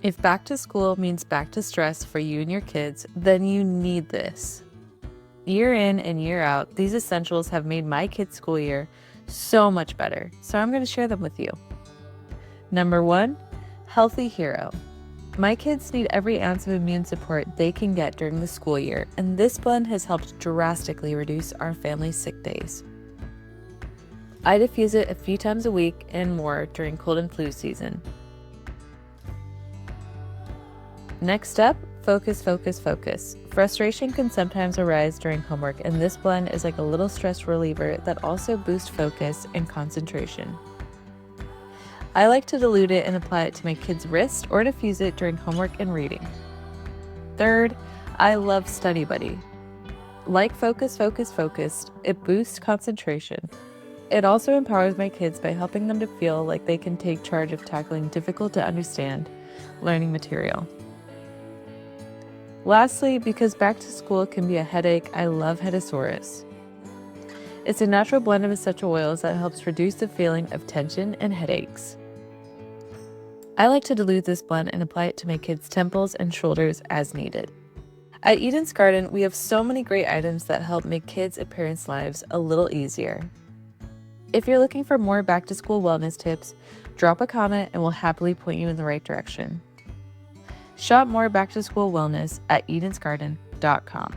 If back to school means back to stress for you and your kids, then you need this. Year in and year out, these essentials have made my kids' school year so much better, so I'm going to share them with you. Number 1, Healthy Hero. My kids need every ounce of immune support they can get during the school year, and this blend has helped drastically reduce our family's sick days. I diffuse it a few times a week and more during cold and flu season. Next up, focus, focus, focus. Frustration can sometimes arise during homework, and this blend is like a little stress reliever that also boosts focus and concentration. I like to dilute it and apply it to my kids' wrist or diffuse it during homework and reading. Third, I love Study Buddy. Like Focus, Focus, Focused, it boosts concentration. It also empowers my kids by helping them to feel like they can take charge of tackling difficult to understand learning material. Lastly, because back to school can be a headache, I love Headasaurus. It's a natural blend of essential oils that helps reduce the feeling of tension and headaches. I like to dilute this blend and apply it to my kids' temples and shoulders as needed. At Eden's Garden, we have so many great items that help make kids' and parents' lives a little easier. If you're looking for more back-to-school wellness tips, drop a comment and we'll happily point you in the right direction. Shop more back-to-school wellness at edensgarden.com.